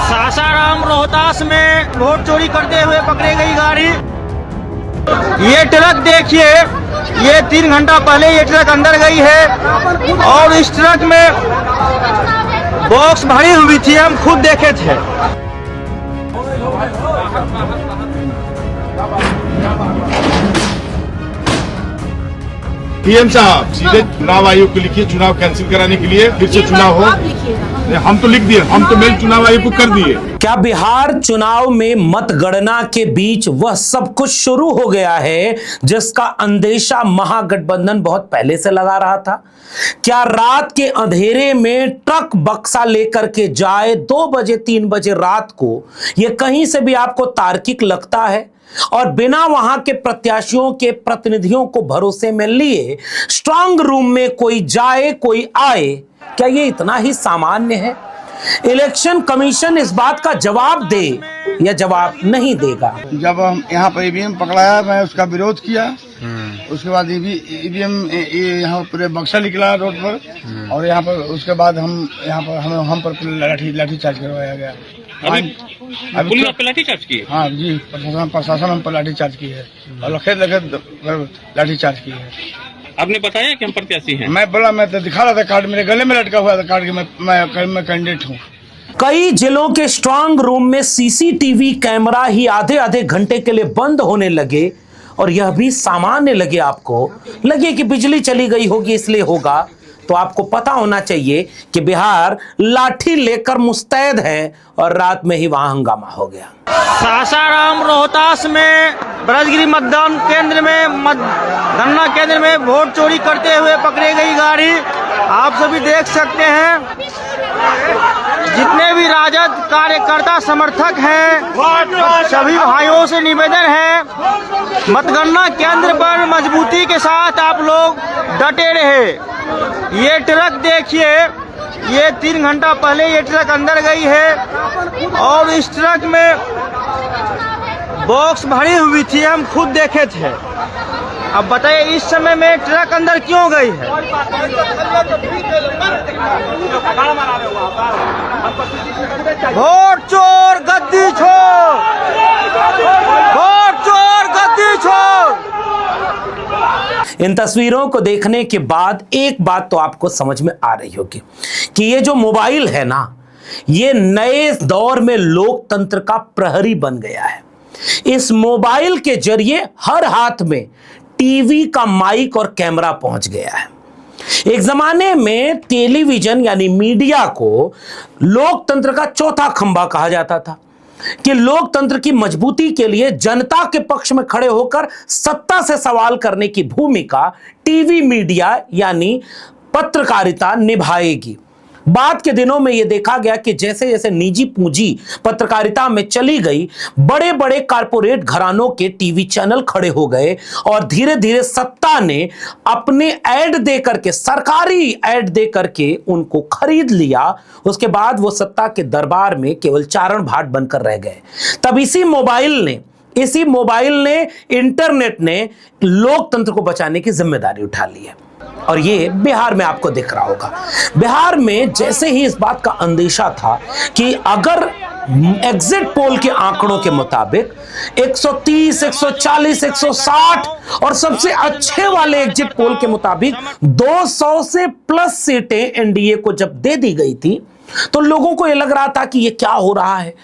सासाराम रोहतास में वोट चोरी करते हुए पकड़ी गई गाड़ी। ये ट्रक देखिए, ये 3 घंटा पहले ये ट्रक अंदर गई है और इस ट्रक में बॉक्स भरी हुई थी, हम खुद देखे थे। पीएम साहब सीधे चुनाव आयोग को लिखिए, चुनाव कैंसिल कराने के लिए, फिर से चुनाव हो। हम तो लिख दिए, हम तो मेल चुनाव आयोग को कर दिए। क्या बिहार चुनाव में मतगणना के बीच वह सब कुछ शुरू हो गया है जिसका अंदेशा महागठबंधन बहुत पहले से लगा रहा था? क्या रात के अंधेरे में ट्रक बक्सा लेकर के जाए 2 बजे 3 बजे रात को, यह कहीं से भी आपको तार्किक लगता है? और बिना वहां के प्रत्याशियों के प्रतिनिधियों को भरोसे में लिए स्ट्रांग रूम में कोई जाए कोई आए, क्या ये इतना ही सामान्य है? इलेक्शन कमीशन इस बात का जवाब दे या जवाब नहीं देगा। जब हम यहाँ पर ईवीएम पकड़ाया, मैं उसका विरोध किया। उसके बाद ईवीएम यहाँ पूरे बक्सा निकला रोड पर, और यहाँ पर उसके बाद हम पर लाठीचार्ज करवाया गया। अभी पुलिस पे लाठीचार्ज की? हाँ जी, प्रशासन हम पर लाठीचार्ज की है और लखेत लाठीचार्ज की है। आपने बताया कि हम प्रत्याशी हैं? मैं बोला, मैं तो दिखा रहा था कार्ड, मेरे गले में लटका हुआ था कार्ड कि मैं कैंडिडेट हूँ। कई जिलों के स्ट्रांग रूम में सीसीटीवी कैमरा ही आधे आधे घंटे के लिए बंद होने लगे, और यह भी सामान्य लगे आपको, लगे कि बिजली चली गई होगी इसलिए होगा। तो आपको पता होना चाहिए कि बिहार लाठी लेकर मुस्तैद है और रात में ही वहां हंगामा हो गया। सासाराम रोहतास में ब्रजगिरी मतदान केंद्र में गणना केंद्र में वोट चोरी करते हुए पकड़ी गई गाड़ी आप सभी देख सकते हैं। जितने भी राजद कार्यकर्ता समर्थक हैं, सभी भाइयों से निवेदन है, मतगणना केंद्र पर मजबूती के साथ आप लोग डटे रहे। ये ट्रक देखिए, ये 3 घंटा पहले ये ट्रक अंदर गई है और इस ट्रक में बॉक्स भरी हुई थी, हम खुद देखे थे। अब बताइए इस समय में ट्रक अंदर क्यों गई है? वोट चोर गद्दी छोड़, वोट चोर गद्दी छोड़। इन तस्वीरों को देखने के बाद एक बात तो आपको समझ में आ रही होगी कि ये जो मोबाइल है ना, ये नए दौर में लोकतंत्र का प्रहरी बन गया है। इस मोबाइल के जरिए हर हाथ में टीवी का माइक और कैमरा पहुंच गया है। एक जमाने में टेलीविजन यानी मीडिया को लोकतंत्र का चौथा खंभा कहा जाता था कि लोकतंत्र की मजबूती के लिए जनता के पक्ष में खड़े होकर सत्ता से सवाल करने की भूमिका टीवी मीडिया यानी पत्रकारिता निभाएगी। बाद के दिनों में यह देखा गया कि जैसे जैसे निजी पूंजी पत्रकारिता में चली गई, बड़े बड़े कारपोरेट घरानों के टीवी चैनल खड़े हो गए और धीरे धीरे सत्ता ने अपने ऐड दे करके, सरकारी ऐड दे करके उनको खरीद लिया। उसके बाद वो सत्ता के दरबार में केवल चारण भाट बनकर रह गए। तब इसी मोबाइल ने इंटरनेट ने लोकतंत्र को बचाने की जिम्मेदारी उठा ली है। और ये बिहार में आपको दिख रहा होगा। बिहार में जैसे ही इस बात का अंदेशा था कि अगर एग्जिट पोल के आंकड़ों के मुताबिक 130, 140, 160 और सबसे अच्छे वाले एग्जिट पोल के मुताबिक 200 से प्लस सीटें एनडीए को जब दे दी गई थी, तो लोगों को यह लग रहा था कि यह क्या हो रहा है।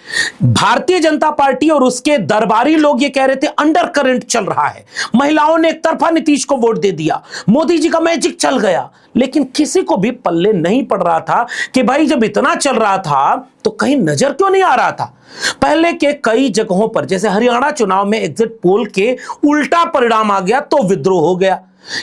भारतीय जनता पार्टी और उसके दरबारी लोग ये कह रहे थे अंडर करंट चल रहा है, महिलाओं ने एक तरफा नीतीश को वोट दे दिया, मोदी जी का मैजिक चल गया। लेकिन किसी को भी पल्ले नहीं पड़ रहा था कि भाई जब इतना चल रहा था तो कहीं नजर क्यों नहीं आ रहा था। पहले के कई जगहों पर जैसे हरियाणा चुनाव में एग्जिट पोल के उल्टा परिणाम आ गया तो विद्रोह हो गया।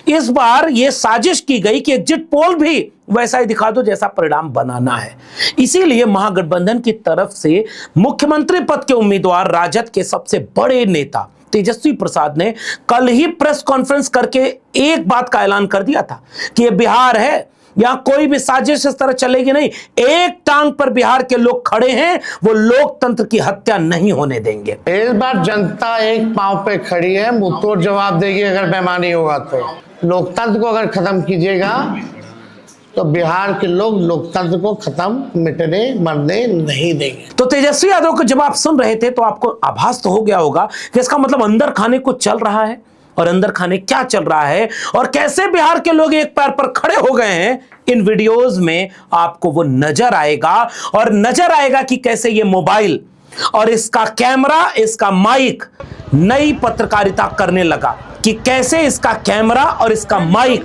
इस बार यह साजिश की गई कि एग्जिट पोल भी वैसा ही दिखा दो जैसा परिणाम बनाना है। इसीलिए महागठबंधन की तरफ से मुख्यमंत्री पद के उम्मीदवार राजद के सबसे बड़े नेता तेजस्वी प्रसाद ने कल ही प्रेस कॉन्फ्रेंस करके एक बात का ऐलान कर दिया था कि यह बिहार है, यहां कोई भी साजिश इस तरह चलेगी नहीं। एक टांग पर बिहार के लोग खड़े हैं, वो लोकतंत्र की हत्या नहीं होने देंगे। इस बार जनता एक पांव पे खड़ी है, मुंहतोड़ जवाब देगी अगर बेईमानी होगा तो। लोकतंत्र को अगर खत्म कीजिएगा तो बिहार के लोग लोकतंत्र को खत्म मिटने मरने नहीं देंगे। तो तेजस्वी यादव को जब आप सुन रहे थे तो आपको आभास तो हो गया होगा कि इसका मतलब अंदर खाने को चल रहा है, और अंदर खाने क्या चल रहा है और कैसे बिहार के लोग एक पैर पर खड़े हो गए हैं। इन वीडियोस में आपको वो नजर आएगा, और नजर आएगा कि कैसे ये मोबाइल और इसका कैमरा, इसका माइक नई पत्रकारिता करने लगा, कि कैसे इसका कैमरा और इसका माइक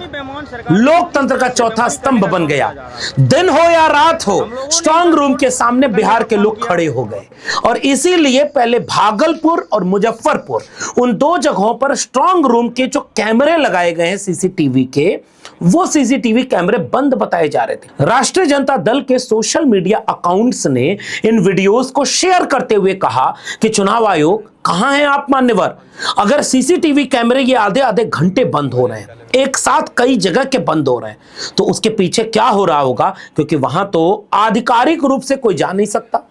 लोकतंत्र का चौथा स्तंभ बन गया। दिन हो या रात हो, स्ट्रांग रूम के सामने बिहार के लोग खड़े हो गए, और इसीलिए पहले भागलपुर और मुजफ्फरपुर, उन दो जगहों पर स्ट्रांग रूम के जो कैमरे लगाए गए हैं सीसीटीवी के, वो सीसीटीवी कैमरे बंद बताए जा रहे थे। राष्ट्रीय जनता दल के सोशल मीडिया अकाउंट्स ने इन वीडियोस को शेयर करते हुए कहा कि चुनाव आयोग कहां है आप मान्यवर, अगर सीसीटीवी कैमरे ये आधे आधे घंटे बंद हो रहे हैं, एक साथ कई जगह के बंद हो रहे हैं, तो उसके पीछे क्या हो रहा होगा, क्योंकि वहां तो आधिकारिक रूप से कोई जा नहीं सकता,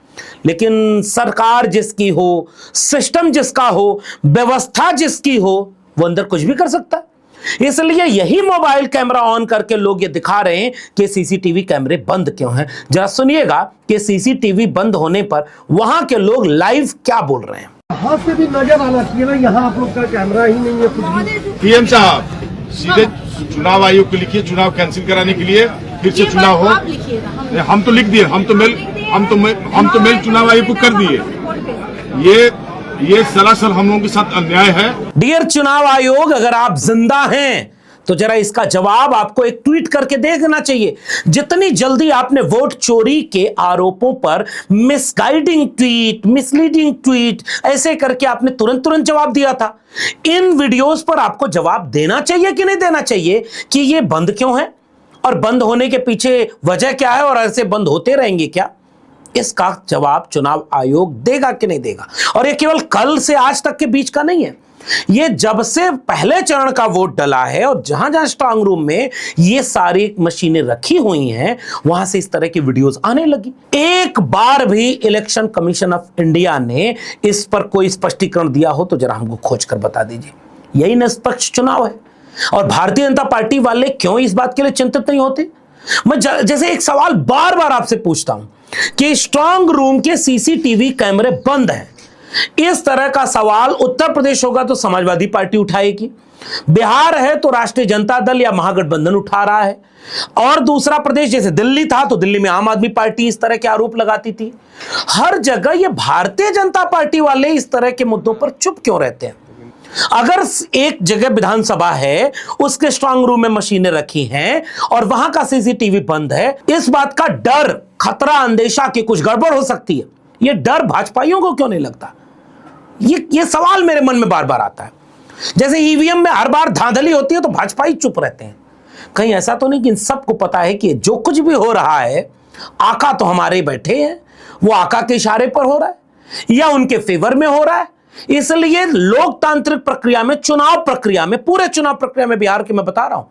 लेकिन सरकार जिसकी हो, सिस्टम जिसका हो, व्यवस्था जिसकी हो, वो अंदर कुछ भी कर सकता है। इसलिए यही मोबाइल कैमरा ऑन करके लोग ये दिखा रहे हैं कि सीसीटीवी कैमरे बंद क्यों हैं। जरा सुनिएगा कि सीसीटीवी बंद होने पर वहां के लोग लाइव क्या बोल रहे हैं। यहाँ से भी नजर आना चाहिए ना, यहाँ आप लोग का कैमरा ही नहीं है कुछ भी। पीएम साहब सीधे चुनाव आयोग को लिखिए, चुनाव कैंसिल कराने के लिए, फिर से चुनाव हो। हम तो लिख दिए, हम तो मेल चुनाव आयोग को कर दिए। ये सरासर हम लोगों के साथ अन्याय है। डियर चुनाव आयोग, अगर आप जिंदा हैं तो जरा इसका जवाब आपको एक ट्वीट करके दे देना चाहिए। जितनी जल्दी आपने वोट चोरी के आरोपों पर मिसगाइडिंग ट्वीट, मिसलीडिंग ट्वीट ऐसे करके आपने तुरंत जवाब दिया था, इन वीडियोस पर आपको जवाब देना चाहिए कि नहीं देना चाहिए कि ये बंद क्यों है, और बंद होने के पीछे वजह क्या है, और ऐसे बंद होते रहेंगे क्या। इसका जवाब चुनाव आयोग देगा कि नहीं देगा। और ये केवल कल से आज तक के बीच का नहीं है, ये जब से पहले चरण का वोट डला है और जहां जहां स्ट्रांग रूम में ये सारी मशीनें रखी हुई हैं, वहां से इस तरह की वीडियोस आने लगी। एक बार भी इलेक्शन कमीशन ऑफ इंडिया ने इस पर कोई स्पष्टीकरण दिया हो तो जरा हमको खोज कर बता दीजिए। यही निष्पक्ष चुनाव है। और भारतीय जनता पार्टी वाले क्यों इस बात के लिए चिंतित नहीं होते। मैं जैसे एक सवाल बार बार आपसे पूछता हूं कि स्ट्रांग रूम के सीसीटीवी कैमरे बंद हैं, इस तरह का सवाल उत्तर प्रदेश होगा तो समाजवादी पार्टी उठाएगी, बिहार है तो राष्ट्रीय जनता दल या महागठबंधन उठा रहा है, और दूसरा प्रदेश जैसे दिल्ली था तो दिल्ली में आम आदमी पार्टी इस तरह के आरोप लगाती थी। हर जगह ये भारतीय जनता पार्टी वाले इस तरह के मुद्दों पर चुप क्यों रहते हैं। अगर एक जगह विधानसभा है, उसके स्ट्रांग रूम में मशीनें रखी हैं और वहां का सीसीटीवी बंद है, इस बात का डर, खतरा, अंदेशा कि कुछ गड़बड़ हो सकती है, यह डर भाजपाइयों को क्यों नहीं लगता। ये सवाल मेरे मन में बार बार आता है। जैसे ईवीएम में हर बार धांधली होती है तो भाजपाई चुप रहते हैं, कहीं ऐसा तो नहीं कि इन सबको पता है कि जो कुछ भी हो रहा है आका तो हमारे बैठे हैं, वो आका के इशारे पर हो रहा है या उनके फेवर में हो रहा है। इसलिए लोकतांत्रिक प्रक्रिया में, चुनाव प्रक्रिया में, पूरे चुनाव प्रक्रिया में बिहार के मैं बता रहा हूं,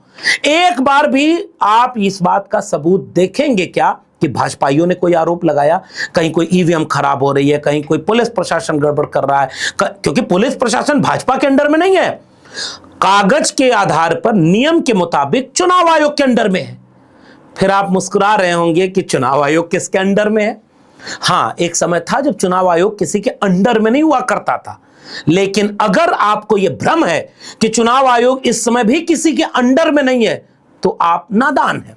एक बार भी आप इस बात का सबूत देखेंगे क्या कि भाजपाइयों ने कोई आरोप लगाया, कहीं कोई ईवीएम खराब हो रही है, कहीं कोई पुलिस प्रशासन गड़बड़ कर रहा है, क्योंकि पुलिस प्रशासन भाजपा के अंडर में नहीं है, कागज के आधार पर नियम के मुताबिक चुनाव आयोग के अंडर में है। फिर आप मुस्कुरा रहे होंगे कि चुनाव आयोग किसके अंडर में है। हां, एक समय था जब चुनाव आयोग किसी के अंडर में नहीं हुआ करता था, लेकिन अगर आपको यह भ्रम है कि चुनाव आयोग इस समय भी किसी के अंडर में नहीं है तो आप नादान हैं।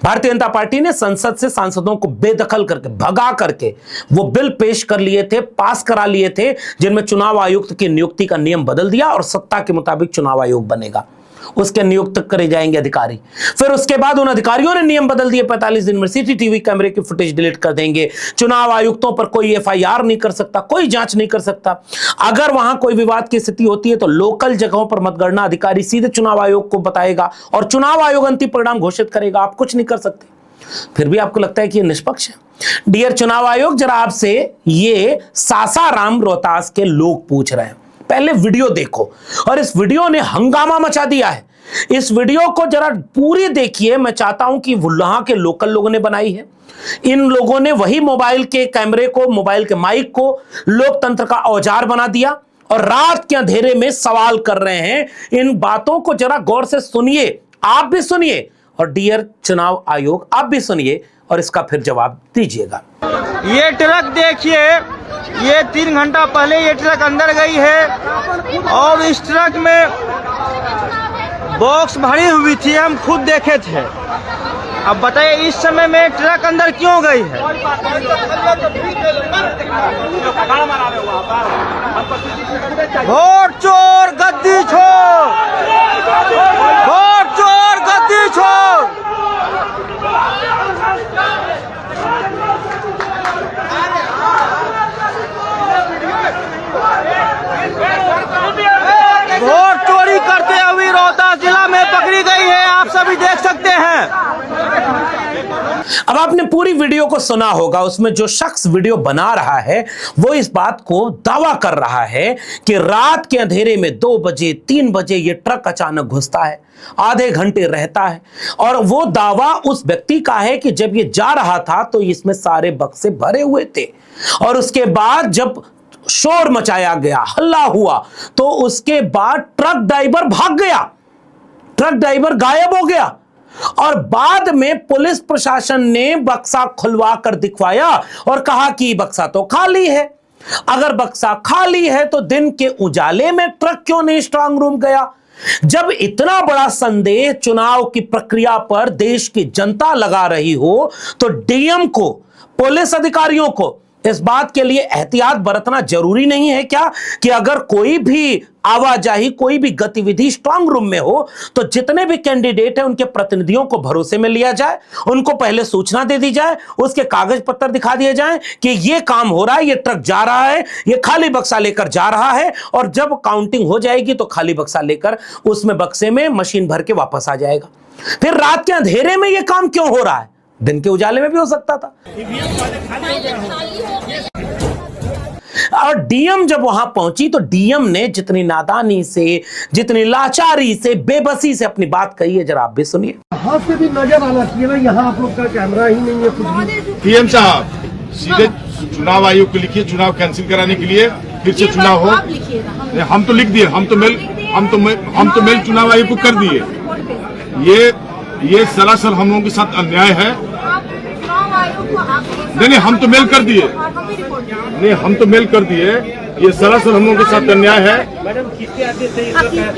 भारतीय जनता पार्टी ने संसद से सांसदों को बेदखल करके, भगा करके वो बिल पेश कर लिए थे, पास करा लिए थे, जिनमें चुनाव आयुक्त की नियुक्ति का नियम बदल दिया और सत्ता के मुताबिक चुनाव आयोग बनेगा, उसके नियुक्त करे जाएंगे अधिकारी। फिर उसके बाद उन अधिकारियों ने नियम बदल दिए, 45 दिन में सीसीटीवी कैमरे की फुटेज डिलीट कर देंगे, चुनाव आयुक्तों पर कोई एफआईआर नहीं कर सकता, कोई जांच नहीं कर सकता। अगर वहां कोई विवाद की स्थिति होती है तो लोकल जगहों पर मतगणना अधिकारी सीधे चुनाव आयोग को बताएगा और चुनाव आयोग अंतिम परिणाम घोषित करेगा, आप कुछ नहीं कर सकते। फिर भी आपको लगता है कि ये निष्पक्ष है। डियर चुनाव आयोग, जरा आपसे ये सासाराम रोहतास के लोग पूछ रहे हैं, पहले वीडियो देखो, और इस वीडियो ने हंगामा मचा दिया है। इस वीडियो को जरा पूरी देखिए। मैं चाहता हूं कि वहां के लोकल लोगों ने बनाई है। इन लोगों ने वही मोबाइल के कैमरे को, मोबाइल के माइक को लोकतंत्र का औजार बना दिया और रात के अंधेरे में सवाल कर रहे हैं। इन बातों को जरा गौर से सुनिए, आप भी सुनिए और डियर चुनाव आयोग, आप भी सुनिए और इसका फिर जवाब दीजिएगा। ये ट्रक देखिए, ये 3 घंटा पहले ये ट्रक अंदर गई है और इस ट्रक में बॉक्स भरी हुई थी, हम खुद देखे थे। अब बताइए इस समय में ट्रक अंदर क्यों गई है? वोट चोर गद्दी छोड़, वोट चोर गद्दी छोड़। वोट चोरी करते हुए रोहतास जिला में पकड़ी गई है, आप सभी देख सकते हैं। अब आपने पूरी वीडियो को सुना होगा, उसमें जो शख्स वीडियो बना रहा है वो इस बात को दावा कर रहा है कि रात के अंधेरे में 2 बजे 3 बजे ये ट्रक अचानक घुसता है, आधे घंटे रहता है, और वो दावा उस व्यक्ति का है कि जब ये जा रहा था तो इसमें सारे बक्से भरे हुए थे, और उसके बाद जब शोर मचाया गया, हल्ला हुआ, तो उसके बाद ट्रक ड्राइवर भाग गया, ट्रक ड्राइवर गायब हो गया, और बाद में पुलिस प्रशासन ने बक्सा खुलवा कर दिखवाया और कहा कि बक्सा तो खाली है। अगर बक्सा खाली है तो दिन के उजाले में ट्रक क्यों नहीं स्ट्रांग रूम गया? जब इतना बड़ा संदेह चुनाव की प्रक्रिया पर देश की जनता लगा रही हो, तो डीएम को, पुलिस अधिकारियों को इस बात के लिए एहतियात बरतना जरूरी नहीं है क्या कि अगर कोई भी आवाजाही, कोई भी गतिविधि स्ट्रांग रूम में हो तो जितने भी कैंडिडेट हैं उनके प्रतिनिधियों को भरोसे में लिया जाए, उनको पहले सूचना दे दी जाए, उसके कागज पत्र दिखा दिए जाए कि ये काम हो रहा है, ये ट्रक जा रहा है, ये खाली बक्सा लेकर जा रहा है, और जब काउंटिंग हो जाएगी तो खाली बक्सा लेकर उसमें बक्से में मशीन भर के वापस आ जाएगा। फिर रात के अंधेरे में ये काम क्यों हो रहा है? दिन के उजाले में भी हो सकता था। और डीएम जब वहां पहुंची तो डीएम ने जितनी नादानी से, जितनी लाचारी से, बेबसी से अपनी बात कही है, जरा आप भी सुनिए। यहाँ से भी नजर आना चाहिए ना, यहाँ आप लोग का कैमरा ही नहीं है कुछ भी। पीएम साहब सीधे चुनाव आयोग को लिखिए, चुनाव कैंसिल कराने के लिए, फिर से चुनाव हो। हम तो लिख दिए, हम तो मेल चुनाव आयोग को कर दिए। ये सरासर हम लोगों के साथ अन्याय है। नहीं, हम तो मेल कर दिए, नहीं, हम तो मेल कर दिए। ये सरासर हम लोगों के साथ अन्याय है। मैडम किसके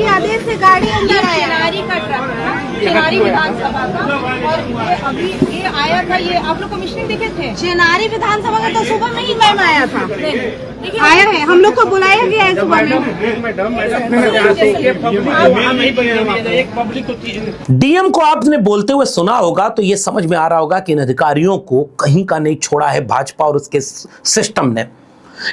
आदेश से गाड़ी अंदर आया? चिनारी का ट्रक, चिनारी विधानसभा का, और ये अभी ये आया था, ये आप लोग कमिश्निंग देखे थे? चिनारी विधानसभा का तो सुबह में ही मैम आया था, आया है, हम लोग को बुलाया गया है सुबह में। डीएम को आपने बोलते हुए सुना होगा तो यह समझ में आ रहा होगा कि इन अधिकारियों को कहीं का नहीं छोड़ा है भाजपा और उसके सिस्टम ने।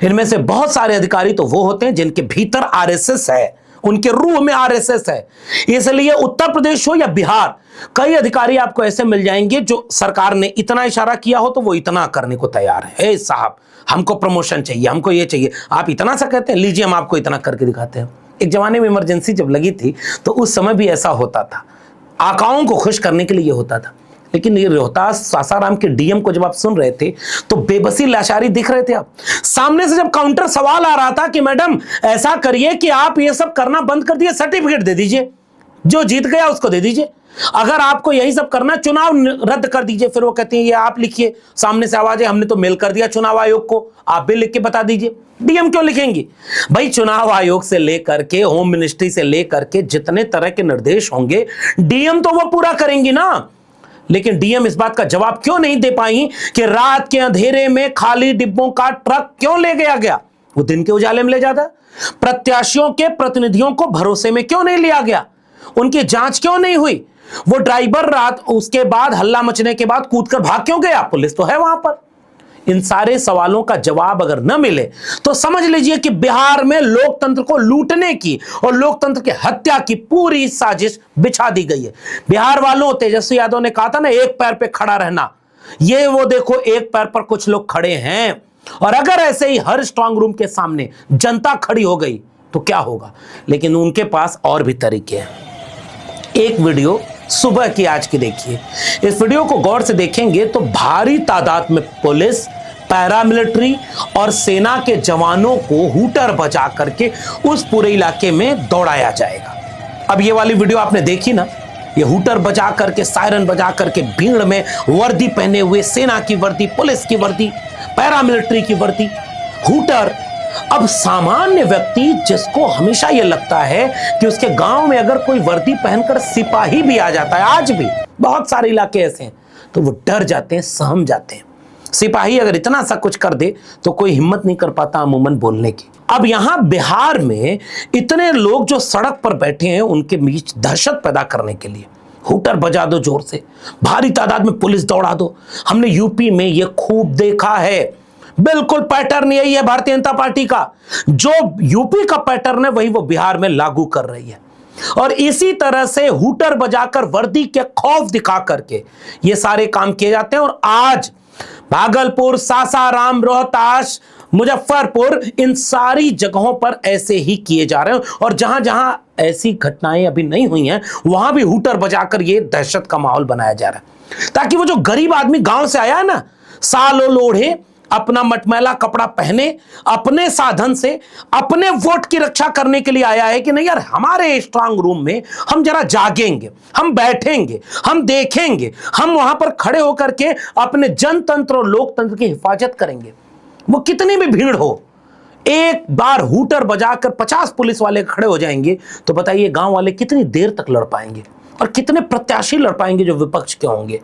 इनमें से बहुत सारे अधिकारी तो वो होते हैं जिनके भीतर आरएसएस है, उनके रूह में आरएसएस है। इसलिए उत्तर प्रदेश हो या बिहार, कई अधिकारी आपको ऐसे मिल जाएंगे जो सरकार ने इतना इशारा किया हो तो वो इतना करने को तैयार है। साहब हमको प्रमोशन चाहिए, हमको ये चाहिए, आप इतना सा कहते हैं, लीजिए हम आपको इतना करके दिखाते हैं। एक जमाने में इमरजेंसी जब लगी थी तो उस समय भी ऐसा होता था, आकाओं को खुश करने के लिए ये होता था। लेकिन ये रोहतास सासाराम के डीएम को जब आप सुन रहे थे तो बेबसी लाचारी दिख रहे थे आप। सामने से जब काउंटर सवाल आ रहा था कि मैडम ऐसा करिए कि आप ये सब करना बंद कर दिए, सर्टिफिकेट दे दीजिए, जो जीत गया उसको दे दीजिए, अगर आपको यही सब करना चुनाव रद्द कर दीजिए। फिर वो कहते हैं ये आप लिखिए, सामने से आवाज है हमने तो मेल कर दिया चुनाव आयोग को, आप भी लिख के बता दीजिए। डीएम क्यों लिखेंगी भाई? चुनाव आयोग से लेकर के होम मिनिस्ट्री से लेकर के जितने तरह के निर्देश होंगे डीएम तो वो पूरा करेंगी ना। लेकिन डीएम इस बात का जवाब क्यों नहीं दे पाई कि रात के अंधेरे में खाली डिब्बों का ट्रक क्यों ले गया? वो दिन के उजाले में ले जाता। प्रत्याशियों के प्रतिनिधियों को भरोसे में क्यों नहीं लिया गया? उनकी जांच क्यों नहीं हुई? वो ड्राइवर रात उसके बाद हल्ला मचने के बाद कूदकर भाग क्यों गया? पुलिस तो है वहां पर। इन सारे सवालों का जवाब अगर न मिले तो समझ लीजिए कि बिहार में लोकतंत्र को लूटने की और लोकतंत्र की हत्या की पूरी साजिश बिछा दी गई है। बिहार वालों, तेजस्वी यादव ने कहा था ना, एक पैर पे खड़ा रहना, ये वो देखो एक पैर पर कुछ लोग खड़े हैं। और अगर ऐसे ही हर स्ट्रांग रूम के सामने जनता खड़ी हो गई तो क्या होगा? लेकिन उनके पास और भी तरीके हैं। एक वीडियो सुबह की आज की देखिए, इस वीडियो को गौर से देखेंगे तो भारी तादाद में पुलिस, पैरामिलिट्री और सेना के जवानों को हूटर बजा करके उस पूरे इलाके में दौड़ाया जाएगा। अब ये वाली वीडियो आपने देखी ना, ये हूटर बजा करके, सायरन बजा करके, भीड़ में वर्दी पहने हुए, सेना की वर्दी, पुलिस की वर्दी, पैरामिलिट्री की वर्दी, हूटर। अब सामान्य व्यक्ति जिसको हमेशा यह लगता है कि उसके गांव में अगर कोई वर्दी पहनकर सिपाही भी आ जाता है, आज भी बहुत सारे इलाके ऐसे हैं, तो वो डर जाते हैं, सहम जाते हैं। सिपाही अगर इतना सा कुछ कर दे तो कोई हिम्मत नहीं कर पाता अमूमन बोलने की। अब यहां बिहार में इतने लोग जो सड़क पर बैठे हैं, उनके बीच दहशत पैदा करने के लिए हूटर बजा दो जोर से, भारी तादाद में पुलिस दौड़ा दो। हमने यूपी में यह खूब देखा है। बिल्कुल पैटर्न यही है भारतीय जनता पार्टी का। जो यूपी का पैटर्न है वही वो बिहार में लागू कर रही है। और इसी तरह से हूटर बजाकर, वर्दी के खौफ दिखा करके ये सारे काम किए जाते हैं। और आज भागलपुर, सासाराम, रोहतास, मुजफ्फरपुर, इन सारी जगहों पर ऐसे ही किए जा रहे हैं। और जहां जहां ऐसी घटनाएं अभी नहीं हुई हैं, वहां भी हूटर बजाकर ये दहशत का माहौल बनाया जा रहा है, ताकि वो जो गरीब आदमी गांव से आया है ना, सालों लोढ़े अपना मटमैला कपड़ा पहने, अपने साधन से अपने वोट की रक्षा करने के लिए आया है कि नहीं यार, हमारे स्ट्रांग रूम में हम जरा जागेंगे, हम बैठेंगे, हम देखेंगे, हम वहां पर खड़े होकर के अपने जनतंत्र और लोकतंत्र की हिफाजत करेंगे। वो कितनी भी भीड़ हो, एक बार हूटर बजाकर 50 पुलिस वाले खड़े हो जाएंगे तो बताइए गांव वाले कितनी देर तक लड़ पाएंगे, और कितने प्रत्याशी लड़ पाएंगे जो विपक्ष के होंगे।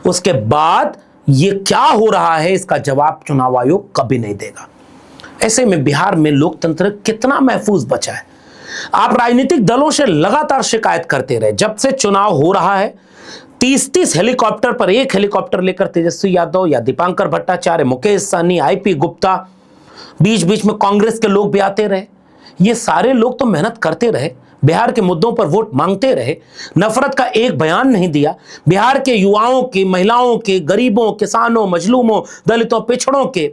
उसके बाद ये क्या हो रहा है, इसका जवाब चुनाव आयोग कभी नहीं देगा। ऐसे में बिहार में लोकतंत्र कितना महफूज बचा है। आप राजनीतिक दलों से लगातार शिकायत करते रहे, जब से चुनाव हो रहा है 30-30 हेलीकॉप्टर पर, एक हेलीकॉप्टर लेकर तेजस्वी यादव या दीपांकर भट्टाचार्य, मुकेश सहनी, आईपी गुप्ता, बीच बीच में कांग्रेस के लोग भी आते रहे। ये सारे लोग तो मेहनत करते रहे, बिहार के मुद्दों पर वोट मांगते रहे, नफरत का एक बयान नहीं दिया, बिहार के युवाओं के, महिलाओं के, गरीबों, किसानों, मजलूमों, दलितों, पिछड़ों के,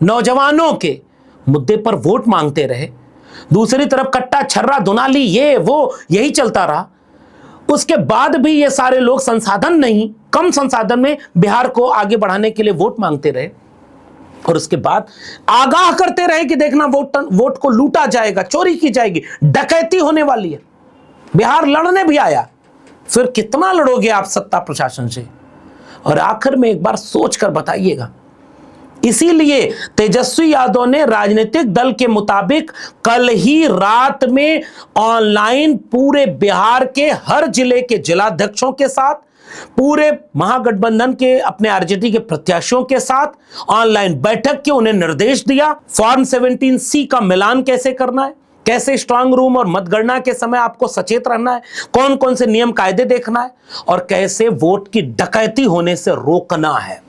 नौजवानों के मुद्दे पर वोट मांगते रहे। दूसरी तरफ कट्टा, छर्रा, दुनाली, ये वो यही चलता रहा। उसके बाद भी ये सारे लोग संसाधन नहीं, कम संसाधन में बिहार को आगे बढ़ाने के लिए वोट मांगते रहे। और उसके बाद आगाह करते रहे कि देखना वोट को लूटा जाएगा, चोरी की जाएगी, डकैती होने वाली है। बिहार लड़ने भी आया, फिर कितना लड़ोगे आप सत्ता प्रशासन से? और आखिर में एक बार सोच कर बताइएगा। इसीलिए तेजस्वी यादव ने राजनीतिक दल के मुताबिक कल ही रात में ऑनलाइन पूरे बिहार के हर जिले के जिलाध्यक्षों के साथ, पूरे महागठबंधन के अपने आरजेडी के प्रत्याशियों के साथ ऑनलाइन बैठक की, उन्हें निर्देश दिया फॉर्म 17C का मिलान कैसे करना है, कैसे स्ट्रांग रूम और मतगणना के समय आपको सचेत रहना है, कौन कौन से नियम कायदे देखना है, और कैसे वोट की डकैती होने से रोकना है।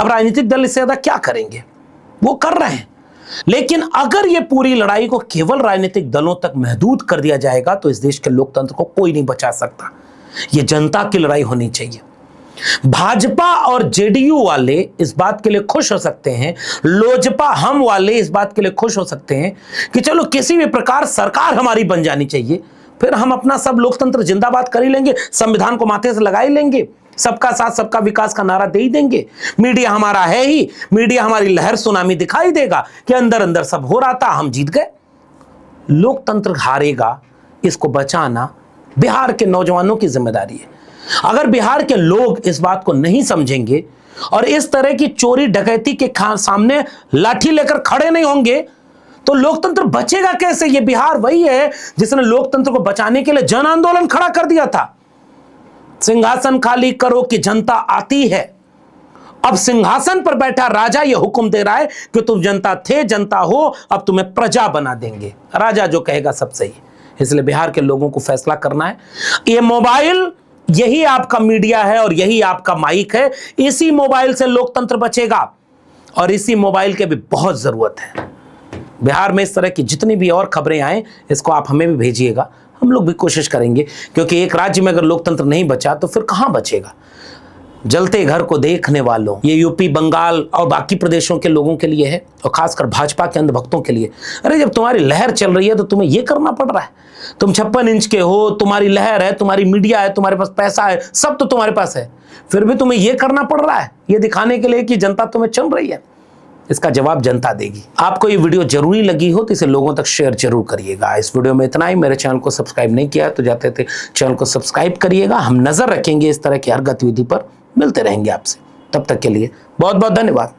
अब राजनीतिक दल इससे ज्यादा क्या करेंगे, वो कर रहे हैं। लेकिन अगर ये पूरी लड़ाई को केवल राजनीतिक दलों तक महदूद कर दिया जाएगा तो इस देश के लोकतंत्र को कोई नहीं बचा सकता। ये जनता की लड़ाई होनी चाहिए। भाजपा और जेडीयू वाले इस बात के लिए खुश हो सकते हैं, लोजपा हम वाले इस बात के लिए खुश हो सकते हैं कि चलो किसी भी प्रकार सरकार हमारी बन जानी चाहिए, फिर हम अपना सब लोकतंत्र जिंदाबाद कर ही लेंगे, संविधान को माथे से लगा ही लेंगे, सबका साथ सबका विकास का नारा दे ही देंगे, मीडिया हमारा है ही, मीडिया हमारी लहर सुनामी दिखाई देगा कि अंदर अंदर सब हो रहा था, हम जीत गए। लोकतंत्र हारेगा, इसको बचाना बिहार के नौजवानों की जिम्मेदारी है। अगर बिहार के लोग इस बात को नहीं समझेंगे और इस तरह की चोरी डकैती के सामने लाठी लेकर खड़े नहीं होंगे तो लोकतंत्र बचेगा कैसे? ये बिहार वही है जिसने लोकतंत्र को बचाने के लिए जन आंदोलन खड़ा कर दिया था। सिंहासन खाली करो कि जनता आती है। अब सिंहासन पर बैठा राजा यह हुक्म दे रहा है कि तुम जनता थे, जनता हो, अब तुम्हें प्रजा बना देंगे। राजा जो कहेगा सब सही। इसलिए बिहार के लोगों को फैसला करना है। ये मोबाइल, यही आपका मीडिया है और यही आपका माइक है। इसी मोबाइल से लोकतंत्र बचेगा और इसी मोबाइल के भी बहुत जरूरत है। बिहार में इस तरह की जितनी भी और खबरें आए, इसको आप हमें भी भेजिएगा, हम लोग भी कोशिश करेंगे, क्योंकि एक राज्य में अगर लोकतंत्र नहीं बचा तो फिर कहां बचेगा। जलते घर को देखने वालों, ये यूपी, बंगाल और बाकी प्रदेशों के लोगों के लिए है, और खासकर भाजपा के अंधभक्तों के लिए। अरे जब तुम्हारी लहर चल रही है तो तुम्हें यह करना पड़ रहा है। तुम 56 इंच के हो, तुम्हारी लहर है, तुम्हारी मीडिया है, तुम्हारे पास पैसा है, सब तो तुम्हारे पास है, फिर भी तुम्हें यह करना पड़ रहा है, ये दिखाने के लिए कि जनता तुम्हें चुन रही है। इसका जवाब जनता देगी। आपको ये वीडियो जरूरी लगी हो तो इसे लोगों तक शेयर जरूर करिएगा। इस वीडियो में इतना ही। मेरे चैनल को सब्सक्राइब नहीं किया तो जाते थे चैनल को सब्सक्राइब करिएगा। हम नजर रखेंगे इस तरह की हर गतिविधि पर। मिलते रहेंगे आपसे, तब तक के लिए बहुत बहुत धन्यवाद।